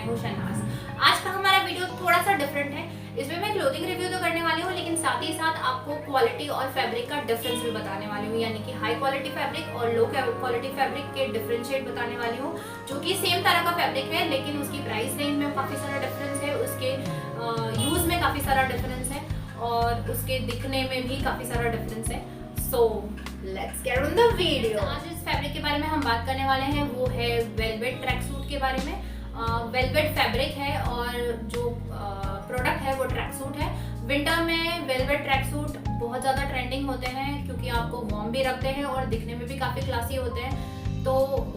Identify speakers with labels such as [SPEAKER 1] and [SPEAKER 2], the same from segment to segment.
[SPEAKER 1] हूँ शहनाज। आज का हमारा वीडियो थोड़ा सा डिफरेंट है। इसमें मैं क्लोथिंग रिव्यू तो करने वाली हूँ, लेकिन साथ ही साथ आपको क्वालिटी और फैब्रिक का डिफरेंस भी बताने वाली हूँ, यानी कि हाई क्वालिटी फैब्रिक और लो क्वालिटी फैब्रिक के डिफरेंशिएट बताने वाली हूँ। जो कि सेम तरह का फैब्रिक है, लेकिन उसकी प्राइस रेंज में काफ़ी सारा डिफरेंस है, उसके यूज़ में काफ़ी सारा डिफरेंस है और उसके दिखने में भी काफ़ी सारा डिफरेंस है। So let's get on the video. आज इस फैब्रिक के बारे में हम बात करने वाले हैं, वो है वेलवेट ट्रैक सूट के बारे में। वेलवेट फैब्रिक है और जो प्रोडक्ट है वो ट्रैक सूट है। विंटर में वेलवेट ट्रैक सूट बहुत ज़्यादा ट्रेंडिंग होते हैं, क्योंकि आपको वार्म भी रखते हैं और दिखने में भी काफ़ी क्लासी होते हैं। तो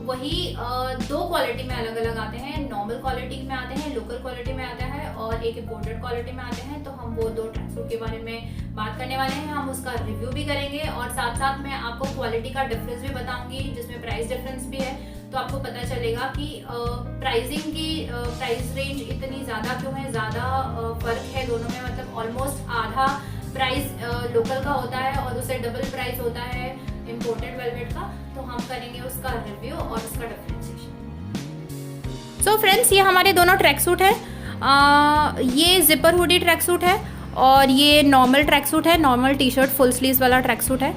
[SPEAKER 1] वही दो क्वालिटी में अलग अलग आते हैं, नॉर्मल क्वालिटी में आते हैं, लोकल क्वालिटी में आता है और एक इम्पोर्टेड क्वालिटी में आते हैं। तो हम वो दो ट्रैक सूट के बारे में बात करने वाले हैं, हम उसका रिव्यू भी करेंगे और साथ साथ मैं आपको क्वालिटी का डिफरेंस भी बताऊंगी, जिसमें प्राइस डिफरेंस भी है। तो आपको पता चलेगा कि प्राइसिंग की प्राइस रेंज इतनी ज़्यादा क्यों है, ज़्यादा फ़र्क है दोनों में। मतलब ऑलमोस्ट आधा प्राइस लोकल का होता है और उससे डबल प्राइस होता है इम्पोर्टेड वेलवेट का। तो हम करेंगे उसका रिव्यू और उसका डिफरेंशिएशन। सो फ्रेंड्स, ये हमारे दोनों ट्रैक सूट है। ये जिपर हुडी ट्रैक सूट है और ये नॉर्मल ट्रैक सूट है, normal T shirt full sleeves वाला ट्रैक सूट है।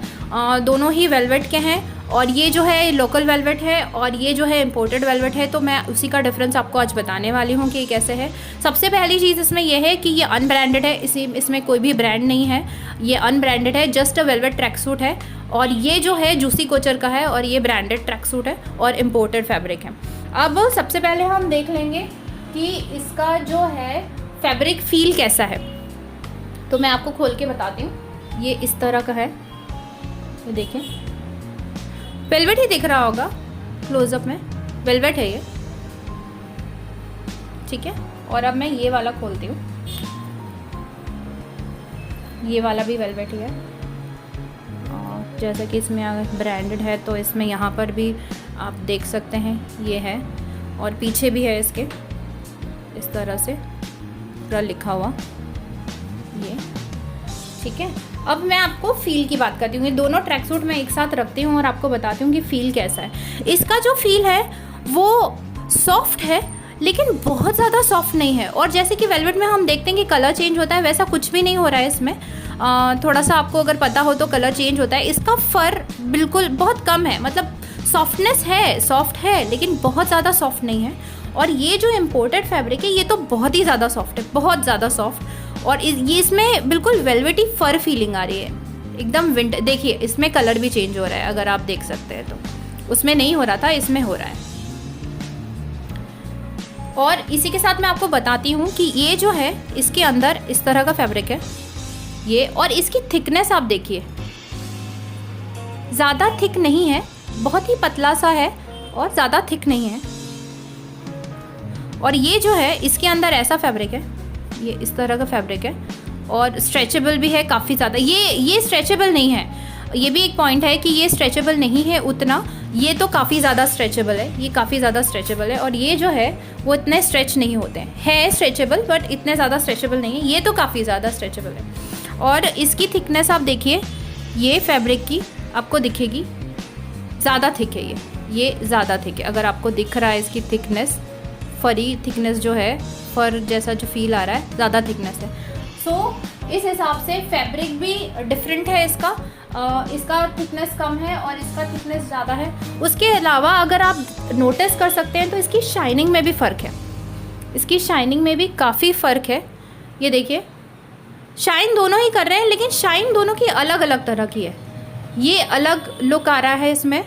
[SPEAKER 1] दोनों ही वेलवेट के हैं और ये जो है लोकल वेलवेट है और ये जो है इम्पोर्टेड वेलवेट है। तो मैं उसी का डिफरेंस आपको आज बताने वाली हूँ कि कैसे है। सबसे पहली चीज़ इसमें यह है कि ये अनब्रांडेड है, इसमें कोई भी ब्रांड नहीं है, ये अनब्रांडेड है, just a velvet track suit है। और ये जो है जूसी कोचर का है और ये ब्रांडेड ट्रैक सूट है और इम्पोर्टेड फैब्रिक है। अब सबसे पहले हम देख लेंगे कि इसका जो है फैब्रिक फील कैसा है। तो मैं आपको खोल के बताती हूँ। ये इस तरह का है, ये देखें, वेलवेट ही दिख रहा होगा क्लोजअप में, वेलवेट है ये, ठीक है। और अब मैं ये वाला खोलती हूँ, ये वाला भी वेलवेट ही है। और जैसा कि इसमें अगर ब्रांडेड है तो इसमें यहाँ पर भी आप देख सकते हैं ये है, और पीछे भी है इसके इस तरह से पूरा लिखा हुआ ये, ठीक है। अब मैं आपको फील की बात करती हूँ। ये दोनों ट्रैक सूट मैं एक साथ रखती हूँ और आपको बताती हूँ कि फील कैसा है। इसका जो फील है वो सॉफ्ट है, लेकिन बहुत ज़्यादा सॉफ्ट नहीं है। और जैसे कि वेलवेट में हम देखते हैं कि कलर चेंज होता है, वैसा कुछ भी नहीं हो रहा है इसमें। थोड़ा सा आपको अगर पता हो तो कलर चेंज होता है। इसका फर बिल्कुल बहुत कम है, मतलब सॉफ्टनेस है, सॉफ्ट है, लेकिन बहुत ज़्यादा सॉफ्ट नहीं है। और ये जो इम्पोर्टेड फैब्रिक है ये तो बहुत ही ज़्यादा सॉफ्ट है, बहुत ज़्यादा सॉफ्ट। और ये इसमें बिल्कुल वेलवेटी फर फीलिंग आ रही है, एकदम विंटर। देखिए इसमें कलर भी चेंज हो रहा है, अगर आप देख सकते हैं तो उसमें नहीं हो रहा था, इसमें हो रहा है। और इसी के साथ मैं आपको बताती हूँ कि ये जो है इसके अंदर इस तरह का फैब्रिक है ये, और इसकी थिकनेस आप देखिए, ज़्यादा थिक नहीं है, बहुत ही पतला सा है और ज़्यादा थिक नहीं है। और ये जो है इसके अंदर ऐसा फैब्रिक है, ये इस तरह का फैब्रिक है और स्ट्रेचेबल भी है काफ़ी ज़्यादा। ये स्ट्रेचेबल नहीं है, ये भी एक पॉइंट है कि ये स्ट्रेचेबल नहीं है उतना। ये तो काफ़ी ज़्यादा स्ट्रेचेबल है, ये काफ़ी ज़्यादा स्ट्रेचेबल है। और ये जो है वो इतने स्ट्रेच नहीं होते हैं, है स्ट्रेचेबल बट इतने ज़्यादा स्ट्रेचेबल नहीं है। ये तो काफ़ी ज़्यादा स्ट्रेचेबल है। और इसकी थिकनेस आप देखिए, ये फैब्रिक की आपको दिखेगी ज़्यादा थिक है, ये ज़्यादा थिक है। अगर आपको दिख रहा है इसकी थिकनेस, फरी थिकनेस जो है, फर जैसा जो फील आ रहा है, ज़्यादा थिकनेस है। सो इस हिसाब से फैब्रिक भी डिफरेंट है इसका। इसका थिकनेस कम है और इसका थिकनेस ज़्यादा है। उसके अलावा अगर आप नोटिस कर सकते हैं तो इसकी शाइनिंग में भी फ़र्क है, इसकी शाइनिंग में भी काफ़ी फ़र्क है। ये देखिए, शाइन दोनों ही कर रहे हैं, लेकिन शाइन दोनों की अलग अलग तरह की है। ये अलग लुक आ रहा है इसमें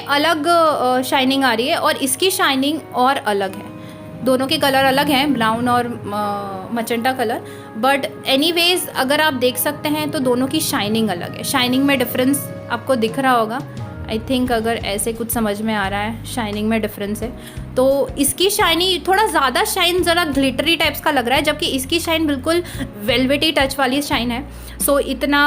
[SPEAKER 1] अलग शाइनिंग आ रही है और इसकी शाइनिंग और अलग है। दोनों के कलर अलग हैं, ब्राउन और मचंटा कलर, बट एनीवेज अगर आप देख सकते हैं तो दोनों की शाइनिंग अलग है। शाइनिंग में डिफरेंस आपको दिख रहा होगा, आई थिंक, अगर ऐसे कुछ समझ में आ रहा है, शाइनिंग में डिफरेंस है। तो इसकी शाइनिंग थोड़ा ज़्यादा शाइन, ज़रा ग्लिटरी टाइप्स का लग रहा है, जबकि इसकी शाइन बिल्कुल वेलवेटी टच वाली शाइन है। सो इतना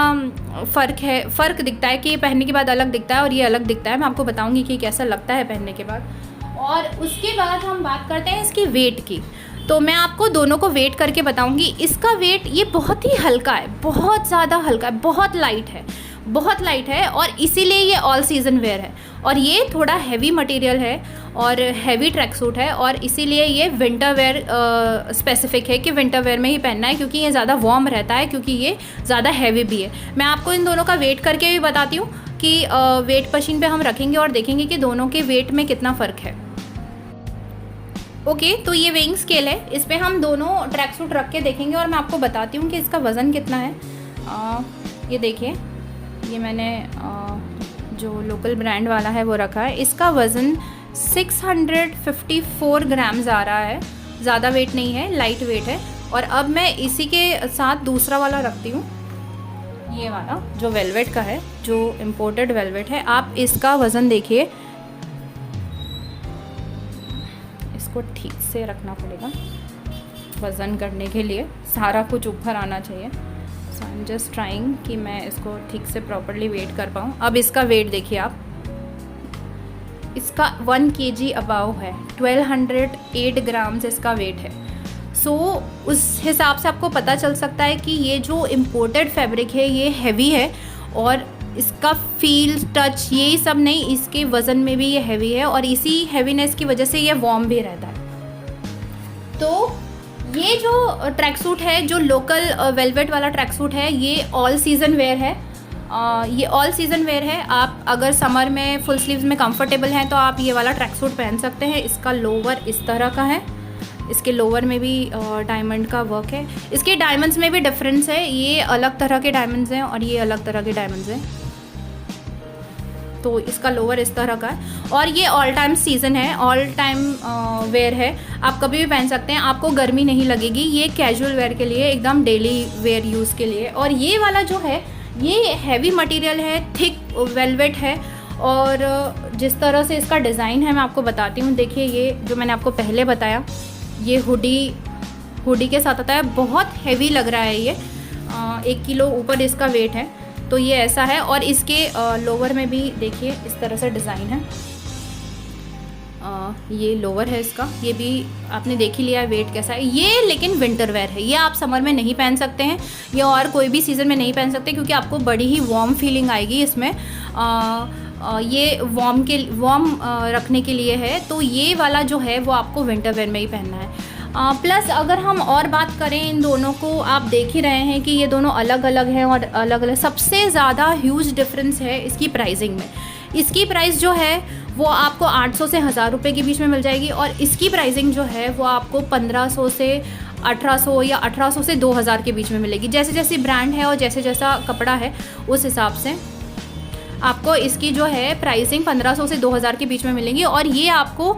[SPEAKER 1] फ़र्क है, फ़र्क दिखता है कि ये पहनने के बाद अलग दिखता है और ये अलग दिखता है। मैं आपको बताऊंगी कि कैसा लगता है पहनने के बाद। और उसके बाद हम बात करते हैं इसकी वेट की। तो मैं आपको दोनों को वेट करके बताऊंगी। इसका वेट ये बहुत ही हल्का है, बहुत ज़्यादा हल्का है, बहुत लाइट है, बहुत लाइट है और इसीलिए ये ऑल सीज़न वेयर है। और ये थोड़ा हैवी मटेरियल है और हैवी ट्रैक सूट है और इसीलिए ये विंटर वेयर स्पेसिफिक है कि विंटर वेयर में ही पहनना है, क्योंकि ये ज़्यादा वार्म रहता है, क्योंकि ये ज़्यादा हैवी भी है। मैं आपको इन दोनों का वेट करके भी बताती हूँ कि वेट मशीन पे हम रखेंगे और देखेंगे कि दोनों के वेट में कितना फ़र्क है। ओके, तो ये वेइंग स्केल है, इस पर हम दोनों ट्रैक सूट रख के देखेंगे और मैं आपको बताती हूँ कि इसका वज़न कितना है। ये देखिए, ये मैंने जो लोकल ब्रांड वाला है वो रखा है। इसका वज़न 654 ग्राम्स आ रहा है, ज़्यादा वेट नहीं है, लाइट वेट है। और अब मैं इसी के साथ दूसरा वाला रखती हूँ, ये वाला जो वेलवेट का है, जो इम्पोर्टेड वेलवेट है। आप इसका वज़न देखिए, इसको ठीक से रखना पड़ेगा वज़न करने के लिए, सारा कुछ ऊपर आना चाहिए। सो आई एम जस्ट ट्राइंग कि मैं इसको ठीक से प्रॉपरली वेट कर पाऊँ। अब इसका वेट देखिए आप, इसका 1 kg अबाव है, 1208 ग्राम्स इसका वेट है। सो उस हिसाब से आपको पता चल सकता है कि ये जो इम्पोर्टेड फैब्रिक है ये हैवी है और इसका फील, टच, ये सब नहीं, इसके वज़न में भी ये हैवी है और इसी हैवीनेस की वजह से ये वार्म भी रहता है। तो ये जो ट्रैक सूट है, जो लोकल वेलवेट वाला ट्रैक सूट है, ये ऑल सीज़न वेयर है। ये ऑल सीज़न वेयर है। आप अगर समर में फुल स्लीव्स में कंफर्टेबल हैं तो आप ये वाला ट्रैक सूट पहन सकते हैं। इसका लोवर इस तरह का है, इसके लोवर में भी डायमंड का वर्क है। इसके डायमंड्स में भी डिफरेंस है, ये अलग तरह के डायमंड्स हैं और ये अलग तरह के डायमंड्स हैं। तो इसका लोवर इस तरह का है और ये ऑल टाइम सीज़न है, ऑल टाइम वेयर है, आप कभी भी पहन सकते हैं, आपको गर्मी नहीं लगेगी। ये कैजुअल वेयर के लिए, एकदम डेली वेयर यूज़ के लिए। और ये वाला जो है ये हैवी मटेरियल है, थिक वेलवेट है और जिस तरह से इसका डिज़ाइन है मैं आपको बताती हूँ। देखिए, ये जो मैंने आपको पहले बताया, ये हुडी के साथ आता है, बहुत हैवी लग रहा है। ये 1 किलो ऊपर इसका वेट है, तो ये ऐसा है। और इसके लोवर में भी देखिए इस तरह से डिज़ाइन है। ये लोवर है इसका, ये भी आपने देख ही लिया है वेट कैसा है। ये लेकिन विंटर वेयर है, ये आप समर में नहीं पहन सकते हैं, ये और कोई भी सीज़न में नहीं पहन सकते, क्योंकि आपको बड़ी ही वार्म फीलिंग आएगी इसमें। ये वार्म रखने के लिए है, तो ये वाला जो है वो आपको विंटर वेयर में ही पहनना है। प्लस अगर हम और बात करें इन दोनों को, आप देख ही रहे हैं कि ये दोनों अलग अलग हैं और अलग अलग। सबसे ज़्यादा ह्यूज डिफरेंस है इसकी प्राइसिंग में। इसकी प्राइस जो है वो आपको 800 से 1000 रुपये के बीच में मिल जाएगी और इसकी प्राइसिंग जो है वो आपको 1500 से 1800 या 1800 से 2000 के बीच में मिलेगी। जैसे जैसी ब्रांड है और जैसे जैसा कपड़ा है उस हिसाब से आपको इसकी जो है प्राइसिंग 1500 से 2000 के बीच में मिलेंगी और ये आपको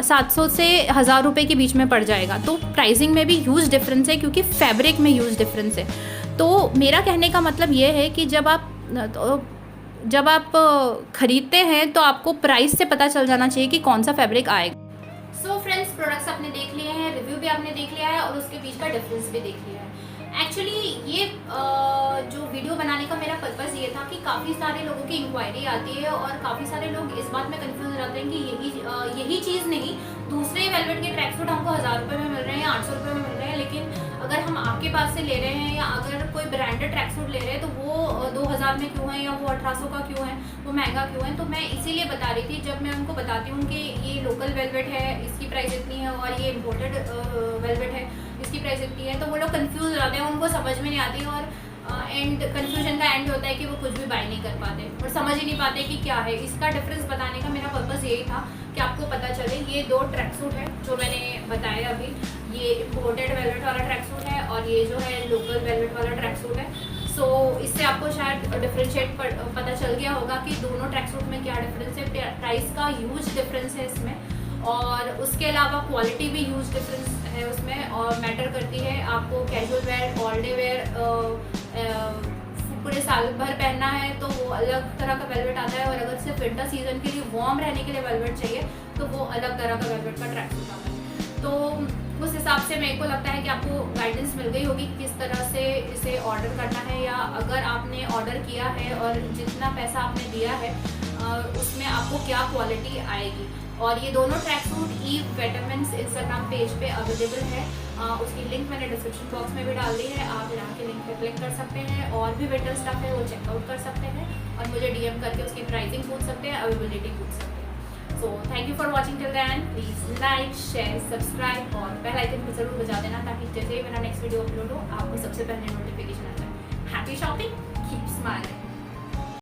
[SPEAKER 1] 700 से 1000 रुपये के बीच में पड़ जाएगा। तो प्राइसिंग में भी ह्यूज डिफरेंस है, क्योंकि फैब्रिक में ह्यूज डिफरेंस है। तो मेरा कहने का मतलब ये है कि जब आप ख़रीदते हैं तो आपको प्राइस से पता चल जाना चाहिए कि कौन सा फैब्रिक आएगा। सो फ्रेंड्स, प्रोडक्ट्स आपने देख लिए हैं, रिव्यू भी आपने देख लिया है और उसके बीच का डिफरेंस भी देख लिया है। एक्चुअली ये जो वीडियो बनाने का मेरा पर्पज़ ये था कि काफ़ी सारे लोगों की इंक्वायरी आती है और काफ़ी सारे लोग इस बात में कंफ्यूज रहते हैं कि यही चीज़ नहीं, दूसरे वेलवेट के ट्रैक सूट हमको 1000 रुपये में मिल रहे हैं या 800 रुपये में मिल रहे हैं, लेकिन अगर हम आपके पास से ले रहे हैं या अगर कोई ब्रांडेड ट्रैक सूट ले रहे हैं तो वो 2000 में क्यों है या वो 1800 का क्यों है, वो महंगा क्यों है। तो मैं इसीलिए बता रही थी, जब मैं उनको बताती हूँ कि ये लोकल वेलवेट है, इसकी प्राइस इतनी है और ये इम्पोर्टेड वेलवेट है, इसकी प्राइस इतनी है, तो वो लोग कंफ्यूज हो जाते हैं, उनको समझ में नहीं आती और कन्फ्यूजन का एंड होता है कि वो कुछ भी बाय नहीं कर पाते और समझ ही नहीं पाते कि क्या है। इसका डिफरेंस बताने का मेरा पर्पज़ यही था कि आपको पता चले। ये 2 ट्रैक सूट है जो मैंने बताया अभी, ये इम्पोर्टेड वेलवेट वाला ट्रैक सूट है और ये जो है लोकल वेलवेट वाला ट्रैक सूट है। सो इससे आपको शायद डिफ्रेंशिएट पता चल गया होगा कि दोनों ट्रैक सूट में क्या डिफरेंस है। प्राइस का ह्यूज डिफरेंस है इसमें और उसके अलावा क्वालिटी भी ह्यूज डिफरेंस है उसमें और मैटर करती है। आपको casual wear, all day wear पूरे साल भर पहनना है तो वो अलग तरह का वेलवेट आता है और अगर सिर्फ विंटर सीजन के लिए वार्म रहने के लिए वेलवेट चाहिए तो वो अलग तरह का वेलवेट का ट्रैक सूट आता है। तो उस हिसाब से मेरे को लगता है कि आपको गाइडेंस मिल गई होगी किस तरह से इसे ऑर्डर करना है, या अगर आपने ऑर्डर किया है और जितना पैसा आपने दिया है उसमें आपको क्या क्वालिटी आएगी। और ये दोनों track suit Eve vitamins Instagram page पे अवेलेबल है। उसकी लिंक मैंने डिस्क्रिप्शन बॉक्स में भी डाल दी है, आप यहाँ के लिंक पे क्लिक कर सकते हैं। और भी बेटर स्टफ है वो चेकआउट कर सकते हैं और मुझे DM करके उसकी प्राइसिंग पूछ सकते हैं, अवेलेबिलिटी पूछ सकते हैं। So thank you for watching till the end. Please like share subscribe और बेल आइकन को जरूर बजा देना ताकि जैसे ही मेरा नेक्स्ट वीडियो अपलोड हो आपको सबसे पहले नोटिफिकेशन आ जाए। Happy shopping, keep smiling.